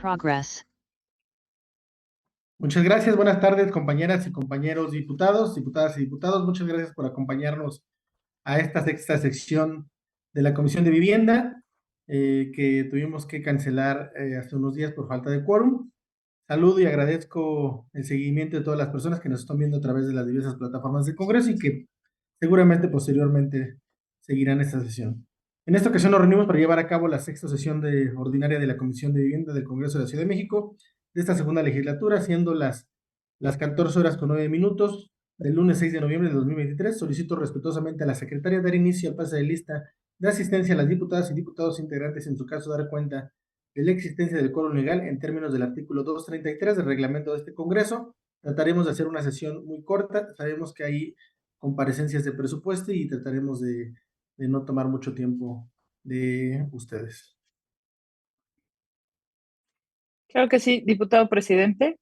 progress. Muchas gracias, buenas tardes, compañeras y compañeros diputados, diputadas y diputados. Muchas gracias por acompañarnos a esta sexta sección de la Comisión de Vivienda, que tuvimos que cancelar hace unos días por falta de quórum. Saludo y agradezco el seguimiento de todas las personas que nos están viendo a través de las diversas plataformas del Congreso y que seguramente posteriormente seguirán esta sesión. En esta ocasión nos reunimos para llevar a cabo la sexta sesión ordinaria de la Comisión de Vivienda del Congreso de la Ciudad de México de esta segunda legislatura, siendo las 14 horas con 9 minutos del lunes 6 de noviembre de 2023. Solicito respetuosamente a la secretaria dar inicio al pase de lista de asistencia a las diputadas y diputados integrantes, en su caso dar cuenta de la existencia del quórum legal en términos del artículo 233 del reglamento de este Congreso. Trataremos de hacer una sesión muy corta, sabemos que hay comparecencias de presupuesto y trataremos de no tomar mucho tiempo de ustedes. Claro que sí, diputado presidente.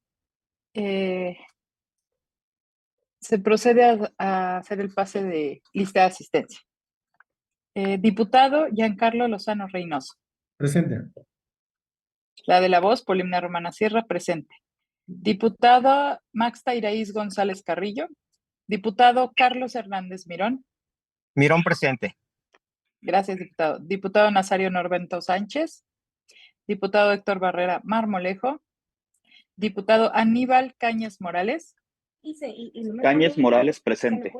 Se procede a hacer el pase de lista de asistencia. Diputado Giancarlo Lozano Reynoso. Presente. La de la voz, Polimnia Romana Sierra, presente. Diputado Max Tairaíz González Carrillo. Diputado Carlos Hernández Mirón. Mirón, presente. Gracias, diputado. Diputado Nazario Norberto Sánchez. Diputado Héctor Barrera Marmolejo. Diputado Aníbal Cañas Morales. Cañas Morales, presente.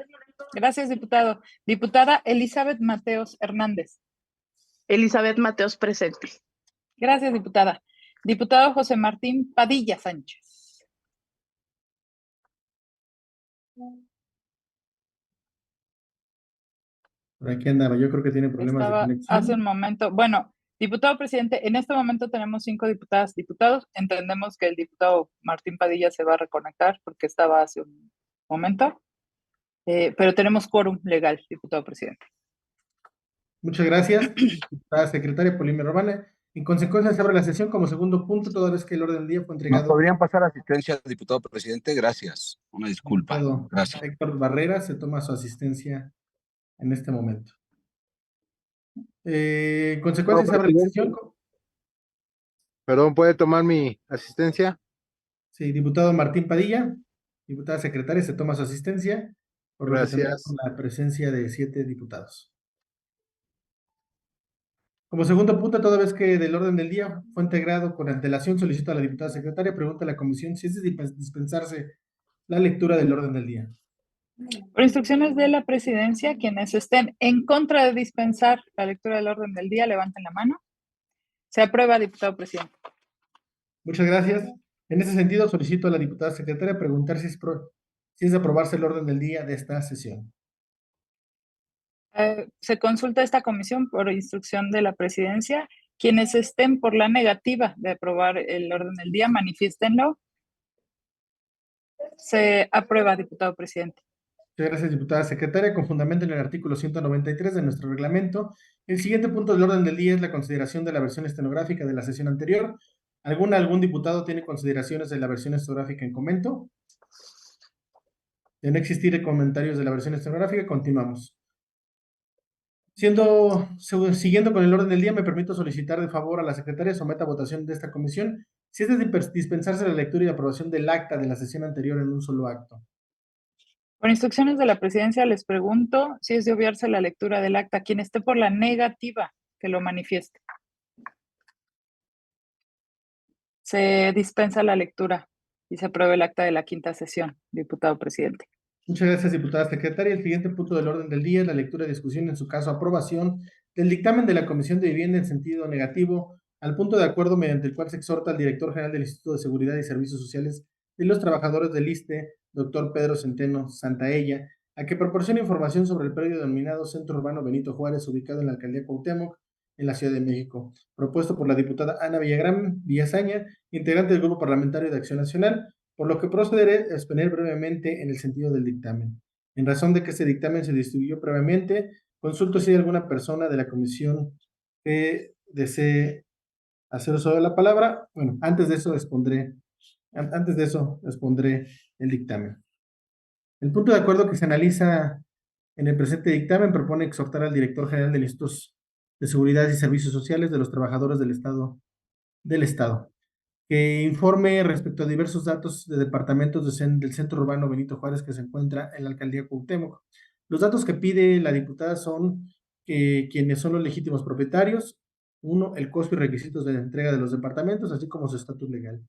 Gracias, diputado. Diputada Elizabeth Mateos Hernández. Elizabeth Mateos, presente. Gracias, diputada. Diputado José Martín Padilla Sánchez. Por aquí andaba, yo creo que tiene problemas de conexión. Hace un momento. Bueno, diputado presidente, en este momento tenemos 5 diputadas, diputados. Entendemos que el diputado Martín Padilla se va a reconectar porque estaba hace un momento. Pero tenemos quórum legal, diputado presidente. Muchas gracias, diputada secretaria Polimnia Romana. En consecuencia, se abre la sesión como segundo punto, toda vez que el orden del día fue entregado. ¿Nos podrían pasar asistencia, diputado presidente? Gracias. Una disculpa. Gracias. Héctor Barrera se toma su asistencia en este momento. En consecuencia, se abre la sesión. Perdón, ¿puede tomar mi asistencia? Sí, diputado Martín Padilla, diputada secretaria, se toma su asistencia, por lo que tendremos la presencia de 7 diputados. Como segundo punto, toda vez que del orden del día fue integrado con antelación, solicito a la diputada secretaria, pregunta a la comisión si es de dispensarse la lectura del orden del día. Por instrucciones de la presidencia, quienes estén en contra de dispensar la lectura del orden del día, levanten la mano. Se aprueba, diputado presidente. Muchas gracias. En ese sentido, solicito a la diputada secretaria preguntar si es de aprobarse el orden del día de esta sesión. Se consulta esta comisión por instrucción de la presidencia. Quienes estén por la negativa de aprobar el orden del día, manifiéstenlo. Se aprueba, diputado presidente. Muchas gracias, diputada secretaria. Con fundamento en el artículo 193 de nuestro reglamento, el siguiente punto del orden del día es la consideración de la versión estenográfica de la sesión anterior. ¿Algún diputado tiene consideraciones de la versión estenográfica en comento? De no existir comentarios de la versión estenográfica, continuamos. Siguiendo con el orden del día, me permito solicitar de favor a la secretaria someta a votación de esta comisión si es de dispensarse la lectura y aprobación del acta de la sesión anterior en un solo acto. Por instrucciones de la presidencia, les pregunto si es de obviarse la lectura del acta. Quien esté por la negativa, que lo manifieste. Se dispensa la lectura y se aprueba el acta de la quinta sesión, diputado presidente. Muchas gracias, diputada secretaria. El siguiente punto del orden del día es la lectura y discusión, en su caso aprobación, del dictamen de la Comisión de Vivienda en sentido negativo al punto de acuerdo mediante el cual se exhorta al director general del Instituto de Seguridad y Servicios Sociales y los trabajadores del ISSSTE, doctor Pedro Centeno Santaella, a que proporcione información sobre el predio denominado Centro Urbano Benito Juárez, ubicado en la alcaldía Cuauhtémoc, en la Ciudad de México, propuesto por la diputada Ana Villagrán Villazaña, integrante del Grupo Parlamentario de Acción Nacional, por lo que procederé a exponer brevemente en el sentido del dictamen. En razón de que este dictamen se distribuyó previamente, consulto si hay alguna persona de la comisión que desee hacer uso de la palabra. Bueno, antes de eso expondré el dictamen. El punto de acuerdo que se analiza en el presente dictamen propone exhortar al director general del Instituto de Seguridad y Servicios Sociales de los Trabajadores del Estado que informe respecto a diversos datos de departamentos del Centro Urbano Benito Juárez que se encuentra en la Alcaldía Cuauhtémoc. Los datos que pide la diputada son quienes son los legítimos propietarios, uno, el costo y requisitos de la entrega de los departamentos, así como su estatus legal.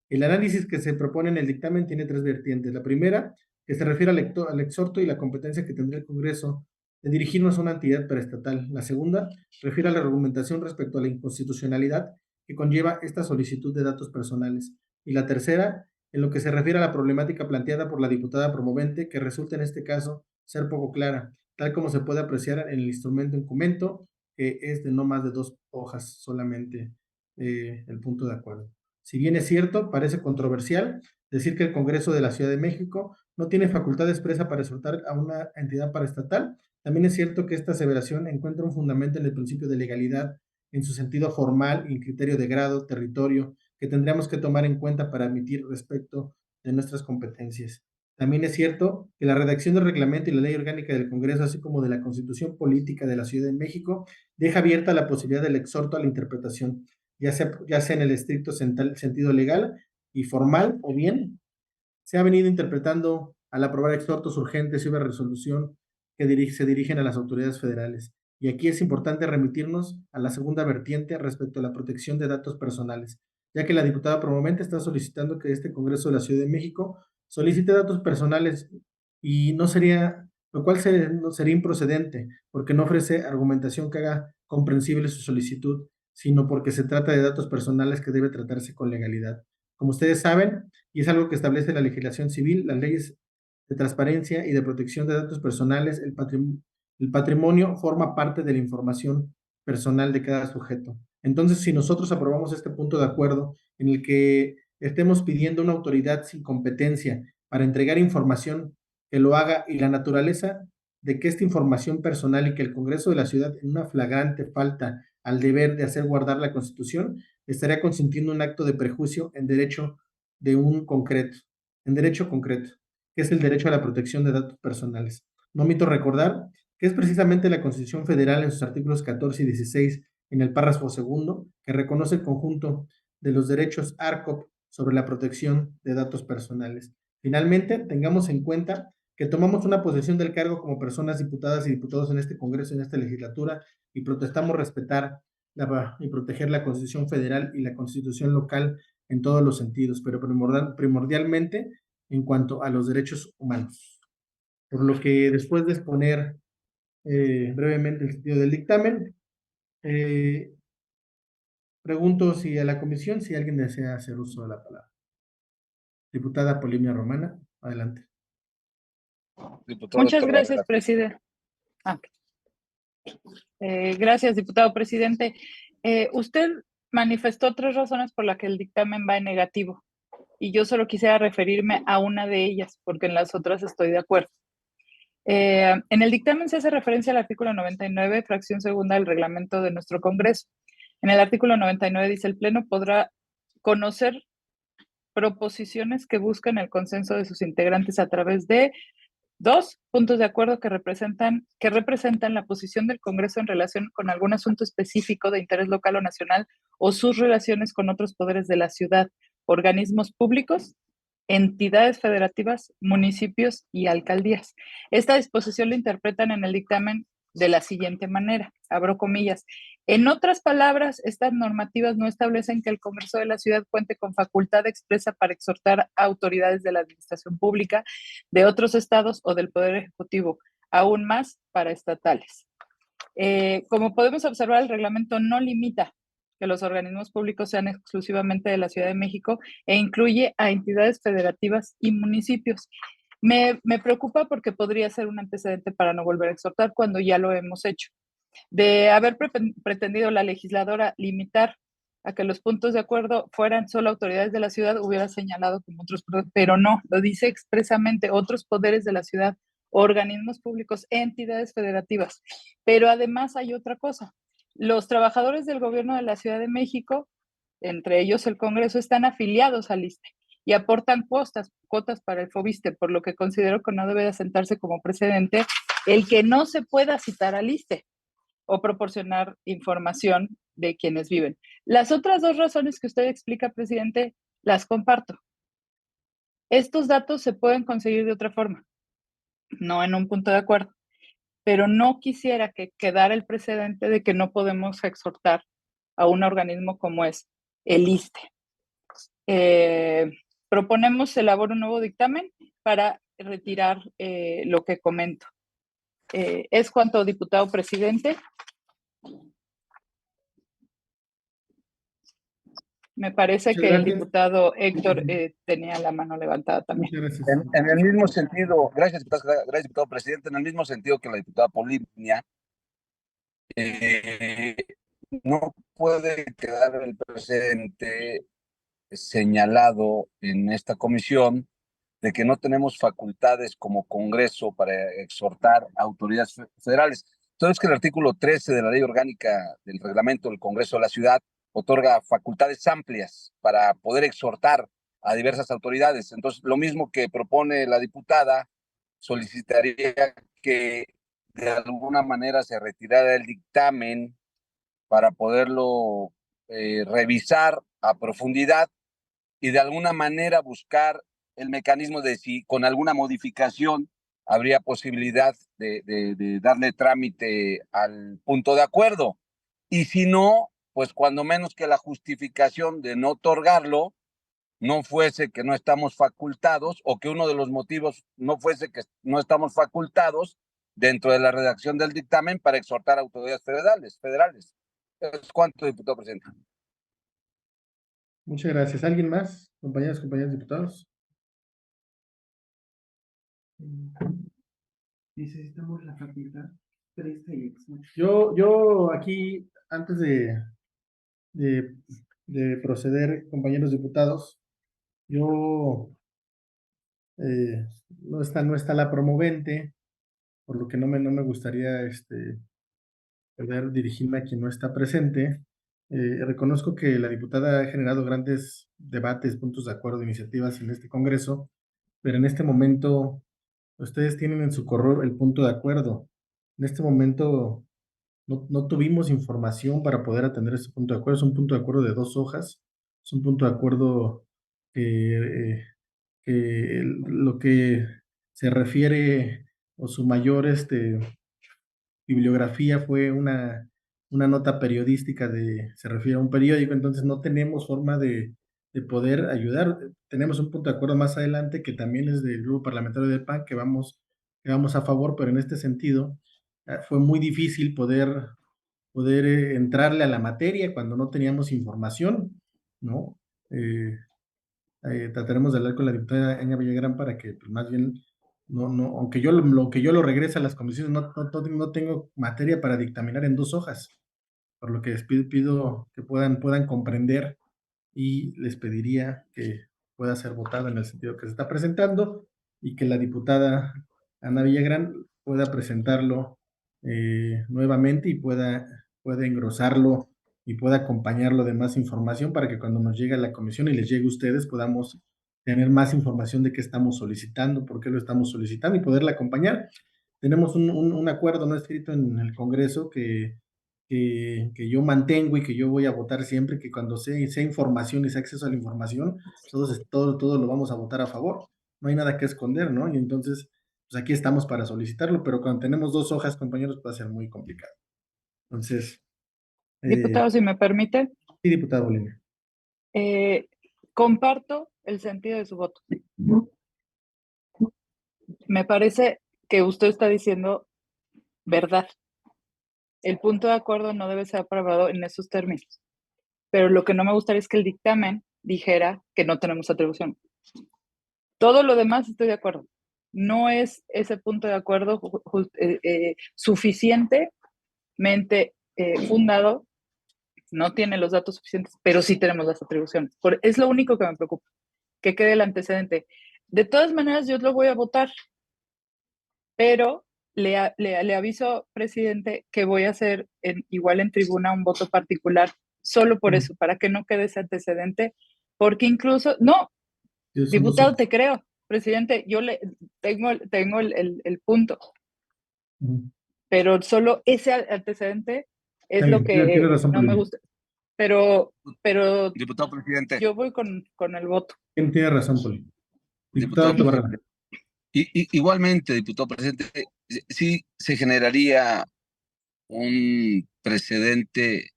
El análisis que se propone en el dictamen tiene tres vertientes. La primera, que se refiere al exhorto y la competencia que tendría el Congreso de dirigirnos a una entidad paraestatal. La segunda, refiere a la argumentación respecto a la inconstitucionalidad que conlleva esta solicitud de datos personales. Y la tercera, en lo que se refiere a la problemática planteada por la diputada promovente, que resulta en este caso ser poco clara, tal como se puede apreciar en el instrumento en comento, que es de no más de 2 hojas solamente el punto de acuerdo. Si bien es cierto, parece controversial decir que el Congreso de la Ciudad de México no tiene facultad expresa para exhortar a una entidad paraestatal, también es cierto que esta aseveración encuentra un fundamento en el principio de legalidad en su sentido formal y criterio de grado, territorio, que tendríamos que tomar en cuenta para admitir respecto de nuestras competencias. También es cierto que la redacción del reglamento y la ley orgánica del Congreso, así como de la Constitución Política de la Ciudad de México, deja abierta la posibilidad del exhorto a la interpretación, ya sea en el estricto sentido legal y formal, o bien se ha venido interpretando al aprobar exhortos urgentes y una resolución que se dirigen a las autoridades federales. Y aquí es importante remitirnos a la segunda vertiente respecto a la protección de datos personales, ya que la diputada promovente está solicitando que este Congreso de la Ciudad de México solicite datos personales y no sería, lo cual no sería improcedente, porque no ofrece argumentación que haga comprensible su solicitud, sino porque se trata de datos personales que debe tratarse con legalidad. Como ustedes saben, y es algo que establece la legislación civil, las leyes de transparencia y de protección de datos personales, el patrimonio forma parte de la información personal de cada sujeto. Entonces, si nosotros aprobamos este punto de acuerdo en el que estemos pidiendo una autoridad sin competencia para entregar información que lo haga y la naturaleza de que esta información personal y que el Congreso de la Ciudad, en una flagrante falta al deber de hacer guardar la Constitución, estaría consintiendo un acto de prejuicio en derecho concreto, que es el derecho a la protección de datos personales. No omito recordar que es precisamente la Constitución Federal en sus artículos 14 y 16, en el párrafo segundo, que reconoce el conjunto de los derechos ARCOP sobre la protección de datos personales. Finalmente, tengamos en cuenta que tomamos una posesión del cargo como personas diputadas y diputados en este Congreso, en esta legislatura, y protestamos respetar y proteger la Constitución Federal y la Constitución local en todos los sentidos, pero primordialmente en cuanto a los derechos humanos. Por lo que después de exponer brevemente el sentido del dictamen, pregunto si a la comisión, si alguien desea hacer uso de la palabra. Diputada Polimia Romana, adelante. Muchas gracias, presidente. Gracias, diputado presidente. Usted manifestó 3 razones por las que el dictamen va en negativo y yo solo quisiera referirme a una de ellas porque en las otras estoy de acuerdo. En el dictamen se hace referencia al artículo 99, fracción segunda del reglamento de nuestro Congreso. En el artículo 99 dice: el Pleno podrá conocer proposiciones que buscan el consenso de sus integrantes a través de 2 puntos de acuerdo que representan la posición del Congreso en relación con algún asunto específico de interés local o nacional o sus relaciones con otros poderes de la ciudad, organismos públicos, entidades federativas, municipios y alcaldías. Esta disposición la interpretan en el dictamen de la siguiente manera, abro comillas: en otras palabras, estas normativas no establecen que el Congreso de la Ciudad cuente con facultad expresa para exhortar a autoridades de la administración pública, de otros estados o del Poder Ejecutivo, aún más para estatales. Como podemos observar, el reglamento no limita que los organismos públicos sean exclusivamente de la Ciudad de México e incluye a entidades federativas y municipios. Me preocupa porque podría ser un antecedente para no volver a exhortar cuando ya lo hemos hecho. De haber pretendido la legisladora limitar a que los puntos de acuerdo fueran solo autoridades de la ciudad, hubiera señalado como otros, pero no, lo dice expresamente: otros poderes de la ciudad, organismos públicos, entidades federativas. Pero además hay otra cosa: los trabajadores del gobierno de la Ciudad de México, entre ellos el Congreso, están afiliados al ISSSTE y aportan cuotas para el FOBISTE, por lo que considero que no debe de asentarse como precedente el que no se pueda citar al ISSSTE o proporcionar información de quienes viven. Las otras dos razones que usted explica, presidente, las comparto. Estos datos se pueden conseguir de otra forma, no en un punto de acuerdo, pero no quisiera que quedara el precedente de que no podemos exhortar a un organismo como es el ISSSTE. Proponemos se elabore un nuevo dictamen para retirar lo que comento. Es cuanto, diputado presidente. Me parece Muchas que el gracias. diputado Héctor tenía la mano levantada también. Muchas gracias. En el mismo sentido, gracias, diputado presidente, en el mismo sentido que la diputada Polinia, no puede quedar el precedente señalado en esta comisión de que no tenemos facultades como Congreso para exhortar a autoridades federales. Entonces, que el artículo 13 de la Ley Orgánica del Reglamento del Congreso de la Ciudad otorga facultades amplias para poder exhortar a diversas autoridades. Entonces, lo mismo que propone la diputada, solicitaría que de alguna manera se retirara el dictamen para poderlo revisar a profundidad y de alguna manera buscar el mecanismo de si con alguna modificación habría posibilidad de darle trámite al punto de acuerdo. Y si no, pues cuando menos que la justificación de no otorgarlo no fuese que no estamos facultados o que uno de los motivos no fuese que no estamos facultados dentro de la redacción del dictamen para exhortar a autoridades federales. Es cuanto, diputado presidente. Muchas gracias. ¿Alguien más? Compañeros diputados. Necesitamos la facultad. Yo aquí, antes de proceder, compañeros diputados, yo no está la promovente, por lo que no me gustaría poder dirigirme a quien no está presente. Reconozco que la diputada ha generado grandes debates, puntos de acuerdo, iniciativas en este Congreso, pero en este momento ustedes tienen en su correo el punto de acuerdo. En este momento no tuvimos información para poder atender ese punto de acuerdo. Es un punto de acuerdo de 2 hojas. Es un punto de acuerdo que lo que se refiere o su mayor bibliografía fue una nota periodística se refiere a un periódico, entonces no tenemos forma de poder ayudar. Tenemos un punto de acuerdo más adelante que también es del grupo parlamentario del PAN que vamos a favor, pero en este sentido fue muy difícil poder entrarle a la materia cuando no teníamos información, ¿no? Trataremos de hablar con la diputada Enya Villagrán para que pues, más bien aunque yo lo regrese a las comisiones, no tengo materia para dictaminar en 2 hojas, por lo que les pido que puedan comprender y les pediría que pueda ser votado en el sentido que se está presentando y que la diputada Ana Villagrán pueda presentarlo nuevamente y pueda engrosarlo y pueda acompañarlo de más información para que cuando nos llegue a la comisión y les llegue a ustedes podamos tener más información de qué estamos solicitando, por qué lo estamos solicitando y poderla acompañar. Tenemos un acuerdo no escrito en el Congreso que yo mantengo y que yo voy a votar siempre, que cuando sea información y sea acceso a la información, todo lo vamos a votar a favor. No hay nada que esconder, ¿no? Y entonces, pues aquí estamos para solicitarlo, pero cuando tenemos 2 hojas, compañeros, va a ser muy complicado. Entonces, Diputado, si me permite. sí, diputada Bolívar. Comparto el sentido de su voto. Me parece que usted está diciendo verdad. El punto de acuerdo no debe ser aprobado en esos términos. Pero lo que no me gustaría es que el dictamen dijera que no tenemos atribución. Todo lo demás estoy de acuerdo. No es ese punto de acuerdo suficientemente fundado, no tiene los datos suficientes, pero sí tenemos las atribuciones. Es lo único que me preocupa, que quede el antecedente. De todas maneras, yo lo voy a votar, pero le aviso, presidente, que voy a hacer igual en tribuna un voto particular, solo por eso, para que no quede ese antecedente, porque incluso, no, diputado, te creo, presidente, yo tengo el punto, pero solo ese antecedente es lo que no me gusta. pero Diputado presidente. yo voy con el voto. Tiene razón, Poli. Diputado Diputado Héctor Barrera. Igualmente, diputado presidente, sí se generaría un precedente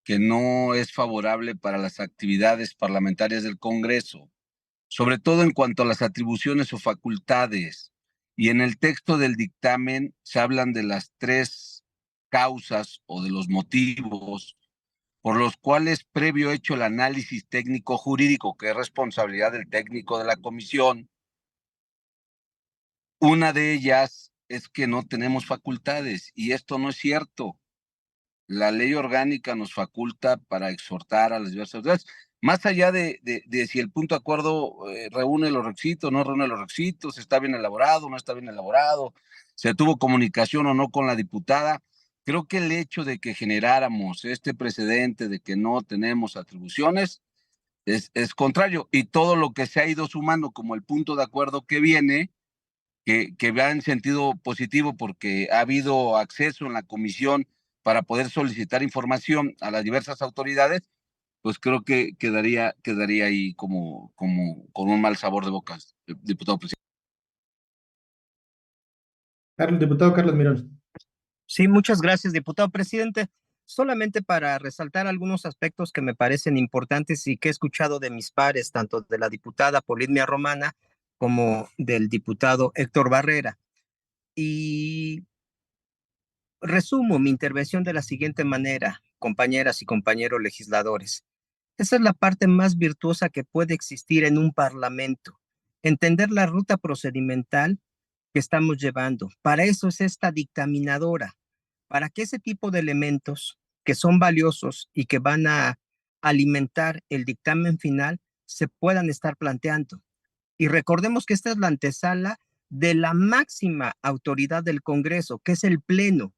que no es favorable para las actividades parlamentarias del Congreso, sobre todo en cuanto a las atribuciones o facultades. Y en el texto del dictamen se hablan de las 3 causas o de los motivos por los cuales, previo hecho el análisis técnico jurídico, que es responsabilidad del técnico de la comisión, una de ellas es que no tenemos facultades, y esto no es cierto. La ley orgánica nos faculta para exhortar a las diversas autoridades, más allá de si el punto de acuerdo reúne los requisitos, no reúne los requisitos, está bien elaborado, no está bien elaborado, se tuvo comunicación o no con la diputada. Creo que el hecho de que generáramos este precedente de que no tenemos atribuciones es contrario, y todo lo que se ha ido sumando como el punto de acuerdo que viene, que va en sentido positivo porque ha habido acceso en la comisión para poder solicitar información a las diversas autoridades, pues creo que quedaría ahí como con un mal sabor de boca, diputado presidente. Diputado Carlos Mirón. Sí, muchas gracias, diputado presidente. Solamente para resaltar algunos aspectos que me parecen importantes y que he escuchado de mis pares, tanto de la diputada Polidmia Romana como del diputado Héctor Barrera. Y resumo mi intervención de la siguiente manera, compañeras y compañeros legisladores. Esa es la parte más virtuosa que puede existir en un parlamento, entender la ruta procedimental que estamos llevando. Para eso es esta dictaminadora, para que ese tipo de elementos que son valiosos y que van a alimentar el dictamen final se puedan estar planteando. Y recordemos que esta es la antesala de la máxima autoridad del Congreso, que es el Pleno,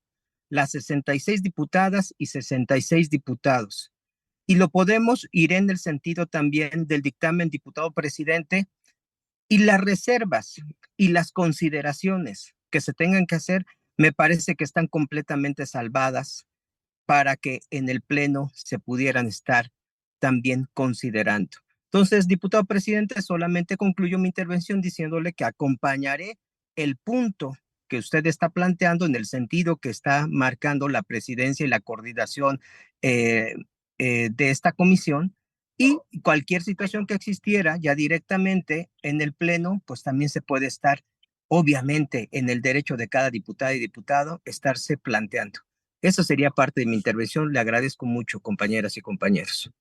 las 66 diputadas y 66 diputados. Y lo podemos ir en el sentido también del dictamen, diputado presidente, y las reservas y las consideraciones que se tengan que hacer, me parece que están completamente salvadas para que en el Pleno se pudieran estar también considerando. Entonces, diputado presidente, solamente concluyo mi intervención diciéndole que acompañaré el punto que usted está planteando en el sentido que está marcando la presidencia y la coordinación de esta comisión, y cualquier situación que existiera ya directamente en el Pleno, pues también se puede estar, obviamente, en el derecho de cada diputada y diputado, estarse planteando. Eso sería parte de mi intervención. Le agradezco mucho, compañeras y compañeros.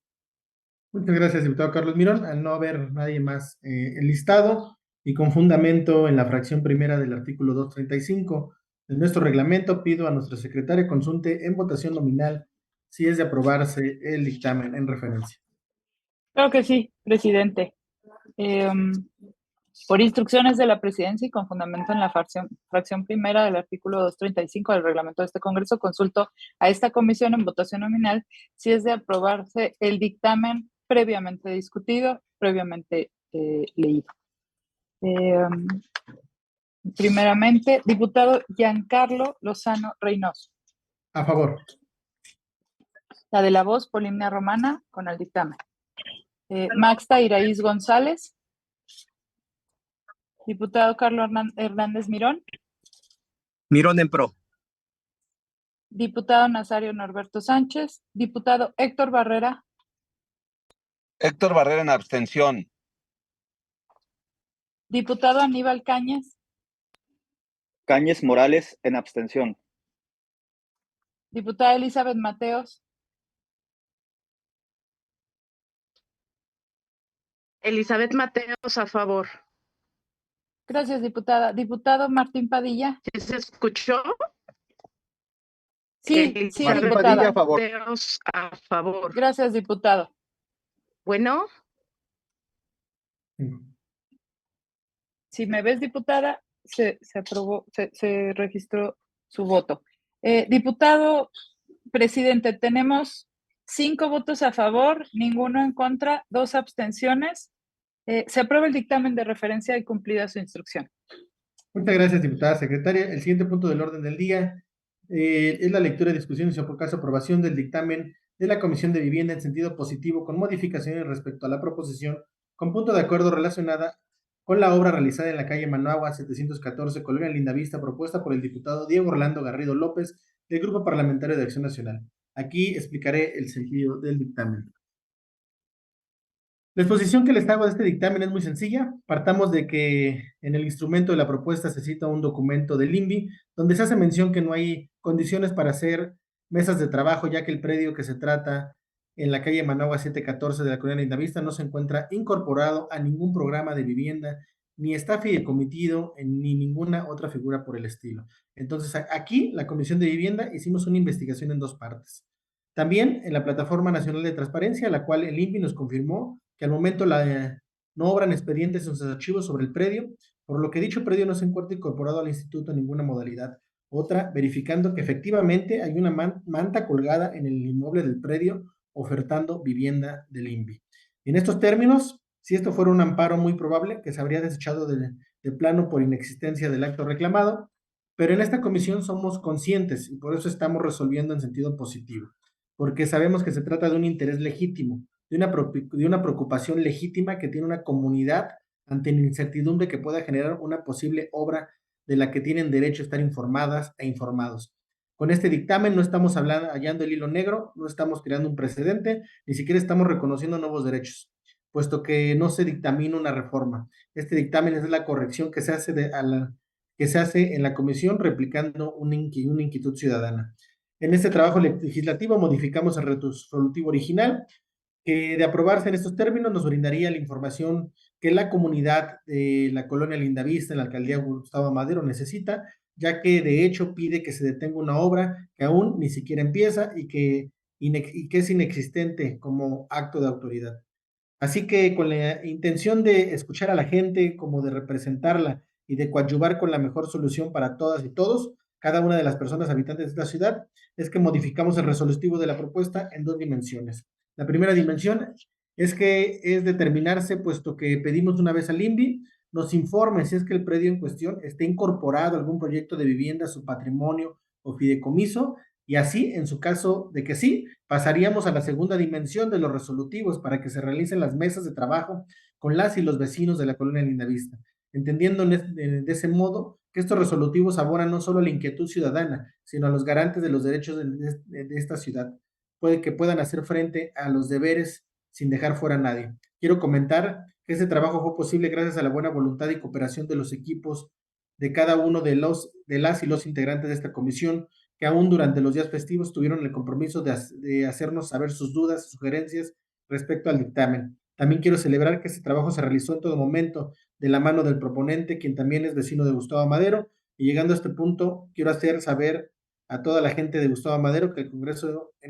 Muchas gracias, diputado Carlos Mirón. Al no haber nadie más enlistado y con fundamento en la fracción primera del artículo 235 de nuestro reglamento, pido a nuestra secretaria consulte en votación nominal si es de aprobarse el dictamen en referencia. Claro que sí, presidente. Por instrucciones de la presidencia y con fundamento en la fracción primera del artículo 235 del reglamento de este Congreso, consulto a esta comisión en votación nominal si es de aprobarse el dictamen previamente discutido, previamente leído. Primeramente, diputado Giancarlo Lozano Reynoso. A favor. La de la voz, Polidmia Romana, con el dictamen. Maxta Iraíz González. Diputado Carlos Hernández Mirón. Mirón en pro. Diputado Nazario Norberto Sánchez. Diputado Héctor Barrera. Héctor Barrera en abstención. Diputado Aníbal Cañas. Cañes Morales en abstención. Diputada Elizabeth Mateos. Elizabeth Mateos a favor. Gracias, diputada. Diputado Martín Padilla. ¿Sí se escuchó? Sí, Elizabeth diputada. Padilla, a favor. Mateos a favor. Gracias, diputado. Bueno, Si me ves, diputada, se aprobó, se registró su voto. Diputado presidente, tenemos 5 votos a favor, ninguno en contra, 2 abstenciones. Se aprueba el dictamen de referencia y cumplida su instrucción. Muchas gracias, diputada secretaria. El siguiente punto del orden del día es la lectura, discusión y, si por caso, aprobación del dictamen de la Comisión de Vivienda en sentido positivo con modificaciones respecto a la proposición, con punto de acuerdo relacionada con la obra realizada en la calle Managua 714, Colonia Lindavista, propuesta por el diputado Diego Orlando Garrido López, del Grupo Parlamentario de Acción Nacional. Aquí explicaré el sentido del dictamen. La exposición que les hago de este dictamen es muy sencilla. Partamos de que en el instrumento de la propuesta se cita un documento del INVI, donde se hace mención que no hay condiciones para hacer mesas de trabajo, ya que el predio que se trata en la calle Managua 714 de la Colonia Lindavista no se encuentra incorporado a ningún programa de vivienda, ni está fideicomitido ni ninguna otra figura por el estilo. Entonces, aquí, la Comisión de Vivienda, hicimos una investigación en dos partes. También en la Plataforma Nacional de Transparencia, la cual el INVI nos confirmó que al momento no obran expedientes en sus archivos sobre el predio, por lo que dicho predio no se encuentra incorporado al instituto en ninguna modalidad. Otra, verificando que efectivamente hay una manta colgada en el inmueble del predio ofertando vivienda del INVI. En estos términos, si esto fuera un amparo muy probable que se habría desechado de plano por inexistencia del acto reclamado, pero en esta comisión somos conscientes y por eso estamos resolviendo en sentido positivo, porque sabemos que se trata de un interés legítimo, de una preocupación legítima que tiene una comunidad ante la incertidumbre que pueda generar una posible obra de la que tienen derecho a estar informadas e informados. Con este dictamen no estamos hallando el hilo negro, no estamos creando un precedente, ni siquiera estamos reconociendo nuevos derechos, puesto que no se dictamina una reforma. Este dictamen es la corrección que se hace, que se hace en la comisión replicando una inquietud ciudadana. En este trabajo legislativo modificamos el resolutivo original, que de aprobarse en estos términos nos brindaría la información que la comunidad de la colonia Lindavista, en la alcaldía Gustavo Madero, necesita, ya que de hecho pide que se detenga una obra que aún ni siquiera empieza y que es inexistente como acto de autoridad. Así que con la intención de escuchar a la gente, como de representarla y de coadyuvar con la mejor solución para todas y todos, cada una de las personas habitantes de esta ciudad, es que modificamos el resolutivo de la propuesta en dos dimensiones. La primera dimensión es que es determinarse, puesto que pedimos una vez al INVI, nos informe si es que el predio en cuestión esté incorporado a algún proyecto de vivienda, su patrimonio o fideicomiso, y así, en su caso de que sí, pasaríamos a la segunda dimensión de los resolutivos para que se realicen las mesas de trabajo con las y los vecinos de la colonia Lindavista, entendiendo de ese modo que estos resolutivos abonan no solo a la inquietud ciudadana, sino a los garantes de los derechos de esta ciudad, puede que puedan hacer frente a los deberes sin dejar fuera a nadie. Quiero comentar que este trabajo fue posible gracias a la buena voluntad y cooperación de los equipos de cada uno de las y los integrantes de esta comisión, que aún durante los días festivos tuvieron el compromiso de hacernos saber sus dudas y sugerencias respecto al dictamen. También quiero celebrar que este trabajo se realizó en todo momento de la mano del proponente, quien también es vecino de Gustavo Madero, y llegando a este punto quiero hacer saber a toda la gente de Gustavo Madero que en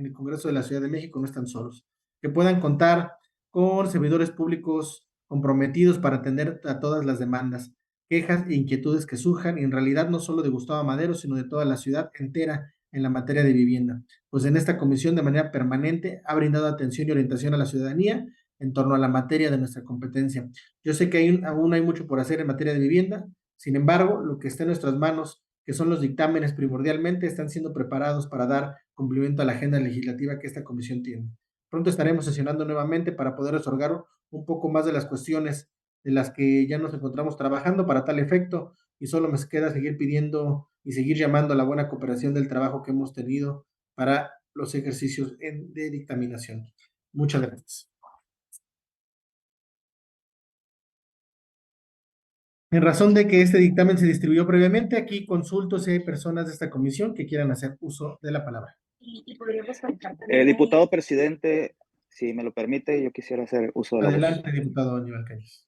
el Congreso de la Ciudad de México no están solos, que puedan contar con servidores públicos comprometidos para atender a todas las demandas, quejas e inquietudes que surjan, y en realidad no solo de Gustavo Madero, sino de toda la ciudad entera en la materia de vivienda. Pues en esta comisión de manera permanente ha brindado atención y orientación a la ciudadanía en torno a la materia de nuestra competencia. Yo sé que aún hay mucho por hacer en materia de vivienda, sin embargo, lo que está en nuestras manos, que son los dictámenes primordialmente, están siendo preparados para dar cumplimiento a la agenda legislativa que esta comisión tiene. Pronto estaremos sesionando nuevamente para poder otorgar un poco más de las cuestiones de las que ya nos encontramos trabajando para tal efecto, y solo me queda seguir pidiendo y seguir llamando a la buena cooperación del trabajo que hemos tenido para los ejercicios de dictaminación. Muchas gracias. En razón de que este dictamen se distribuyó previamente, aquí consulto si hay personas de esta comisión que quieran hacer uso de la palabra. Diputado presidente, si me lo permite, yo quisiera hacer uso de la voz. Adelante, diputado Aníbal Calles.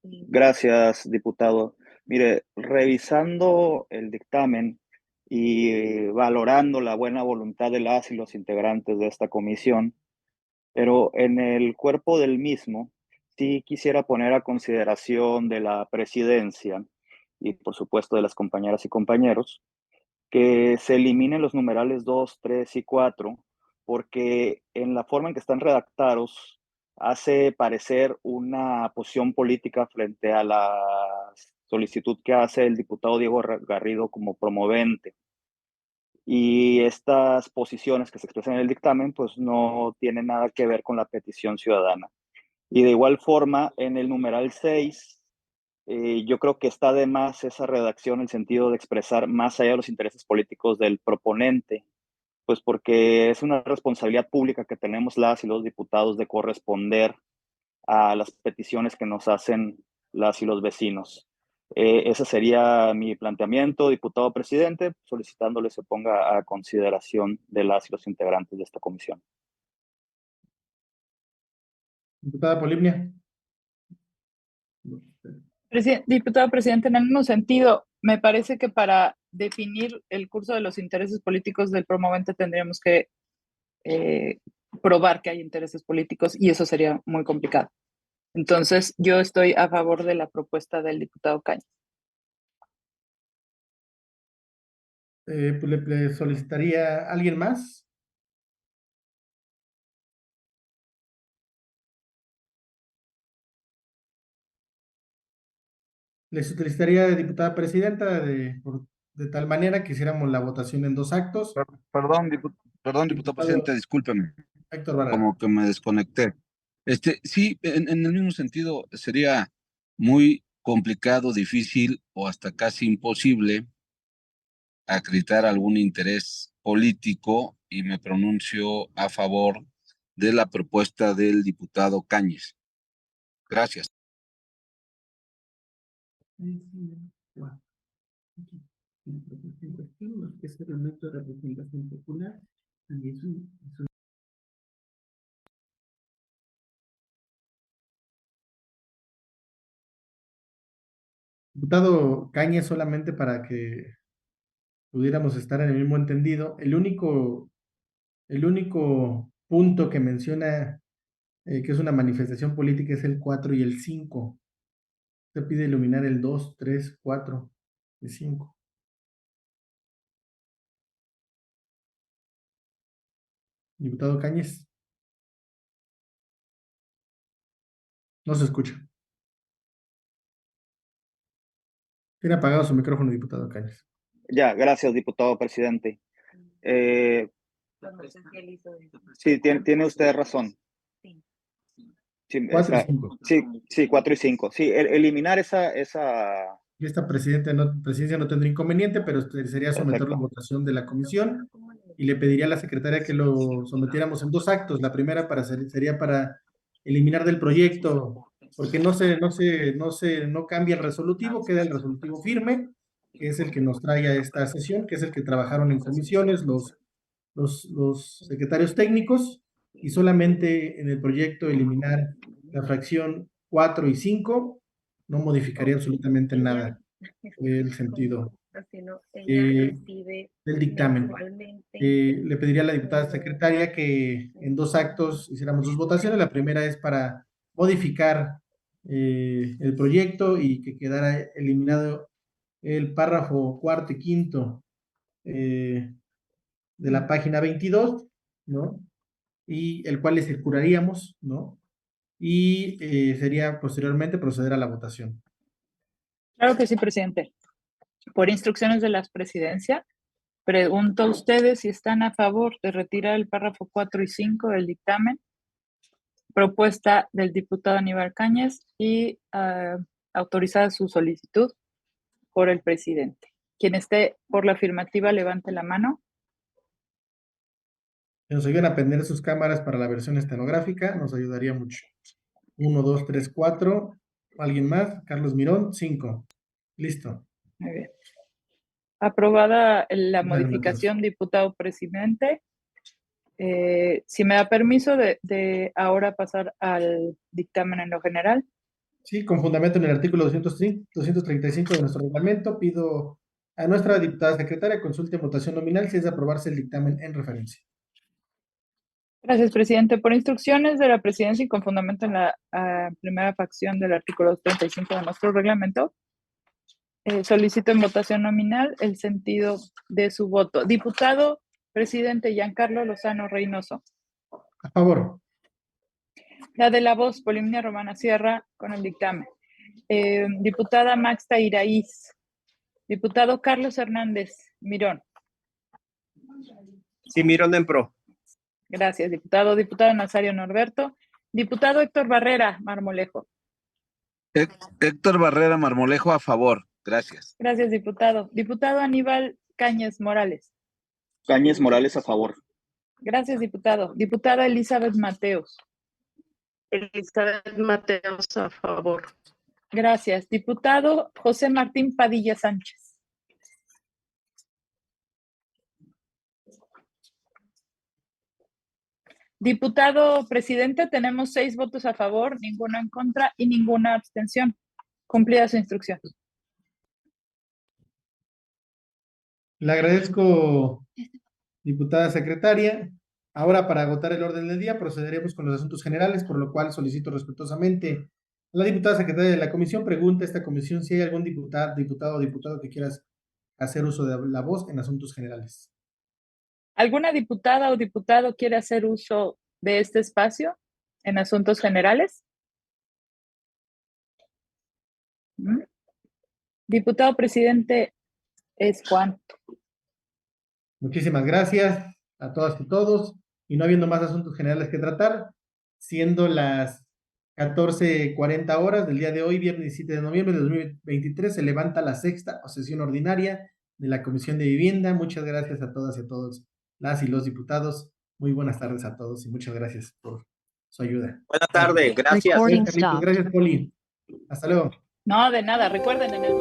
Gracias, diputado. Mire, revisando el dictamen y valorando la buena voluntad de las y los integrantes de esta comisión, pero en el cuerpo del mismo, sí quisiera poner a consideración de la presidencia y por supuesto de las compañeras y compañeros, que se eliminen los numerales 2, 3 y 4, porque en la forma en que están redactados hace parecer una posición política frente a la solicitud que hace el diputado Diego Garrido como promovente. y estas posiciones que se expresan en el dictamen pues no tienen nada que ver con la petición ciudadana. Y de igual forma, en el numeral 6, yo creo que está de más esa redacción en el sentido de expresar más allá de los intereses políticos del proponente, pues porque es una responsabilidad pública que tenemos las y los diputados de corresponder a las peticiones que nos hacen las y los vecinos. Ese sería mi planteamiento, diputado presidente, solicitándole se ponga a consideración de las y los integrantes de esta comisión. Diputada Polimnia. Diputado presidente, en el mismo sentido, me parece que para definir el curso de los intereses políticos del promovente tendríamos que probar que hay intereses políticos y eso sería muy complicado. Entonces, yo estoy a favor de la propuesta del diputado Cañas. Pues le solicitaría alguien más. Les solicitaría, diputada presidenta, de tal manera que hiciéramos la votación en 2 actos. Perdón, diputado presidente, discúlpeme, Héctor Varela. como que me desconecté. Sí, en el mismo sentido, sería muy complicado, difícil o hasta casi imposible acreditar algún interés político y me pronuncio a favor de la propuesta del diputado Cañas. Gracias. Diputado Cañas, solamente para que pudiéramos estar en el mismo entendido, el único punto que menciona que es una manifestación política es el 4 y el 5. Se pide eliminar el 2, 3, 4 y 5. Diputado Cañas. No se escucha. Tiene apagado su micrófono, diputado Cañas. Ya, gracias, diputado presidente. Sí, tiene usted razón. Sí, 4 y 5. sí, 4 y 5. Sí, eliminar esa... Esta presidencia no tendría inconveniente, pero sería someterlo a votación de la comisión y le pediría a la secretaria que lo sometiéramos en 2 actos. La primera sería para eliminar del proyecto, porque no cambia el resolutivo, queda el resolutivo firme, que es el que nos trae a esta sesión, que es el que trabajaron en comisiones los secretarios técnicos, y solamente en el proyecto eliminar la fracción 4 y 5, no modificaría absolutamente nada el sentido del dictamen. Le pediría a la diputada secretaria que en 2 actos hiciéramos 2 votaciones. La primera es para modificar el proyecto y que quedara eliminado el párrafo 4 y 5 de la página 22, ¿no? Y el cual le circularíamos, ¿no? Y sería posteriormente proceder a la votación. Claro que sí, presidente. Por instrucciones de la presidencia, pregunto a ustedes si están a favor de retirar el párrafo 4 y 5 del dictamen, propuesta del diputado Aníbal Cañas y autorizada su solicitud por el presidente. Quien esté por la afirmativa, levante la mano. Si nos ayudan a prender sus cámaras para la versión estenográfica, nos ayudaría mucho. 1, 2, 3, 4. ¿Alguien más? Carlos Mirón, 5. Listo. Muy bien. Aprobada la Buenas modificación, diputado presidente. Si me da permiso de ahora pasar al dictamen en lo general. Sí, con fundamento en el artículo 235 de nuestro reglamento, pido a nuestra diputada secretaria consulte en votación nominal si es de aprobarse el dictamen en referencia. Gracias, presidente. Por instrucciones de la presidencia y con fundamento en la primera fracción del artículo 235 de nuestro reglamento, solicito en votación nominal el sentido de su voto. Diputado presidente Giancarlo Lozano Reynoso. A favor. La de la voz, Polimnia Romana Sierra, con el dictamen. Diputada Maxta Iraíz. Diputado Carlos Hernández Mirón. Sí, Mironen Pro. Gracias, diputado. Diputado Nazario Norberto. Diputado Héctor Barrera Marmolejo. Héctor Barrera Marmolejo, a favor. Gracias. Gracias, diputado. Diputado Aníbal Cañas Morales. Cañas Morales, a favor. Gracias, diputado. Diputada Elizabeth Mateos. Elizabeth Mateos, a favor. Gracias. Diputado José Martín Padilla Sánchez. Diputado presidente, tenemos 6 votos a favor, ninguno en contra y ninguna abstención. Cumplida su instrucción. Le agradezco, diputada secretaria. Ahora, para agotar el orden del día, procederemos con los asuntos generales, por lo cual solicito respetuosamente a la diputada secretaria de la comisión, pregunta a esta comisión si hay algún diputado o diputado que quieras hacer uso de la voz en asuntos generales. ¿Alguna diputada o diputado quiere hacer uso de este espacio en asuntos generales? ¿Mm? Diputado presidente es Juan. Muchísimas gracias a todas y todos. Y no habiendo más asuntos generales que tratar, siendo las 14:40 horas del día de hoy, viernes 17 de noviembre de 2023, se levanta la sexta sesión ordinaria de la Comisión de Vivienda. Muchas gracias a todas y a todos, las y los diputados. Muy buenas tardes a todos y muchas gracias por su ayuda. Buenas tardes, gracias. Gracias, Carlitos. Gracias, Poli. Hasta luego. No, de nada. Recuerden en el...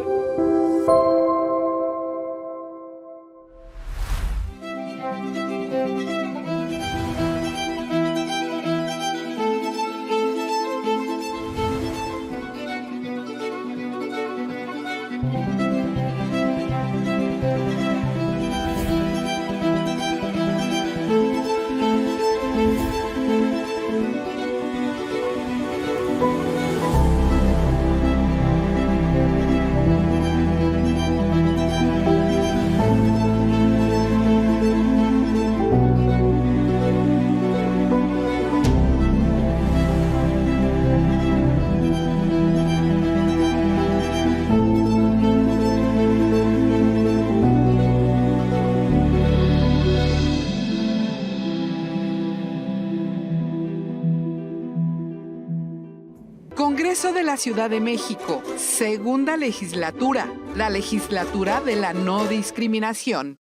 Congreso de la Ciudad de México, segunda legislatura, la legislatura de la no discriminación.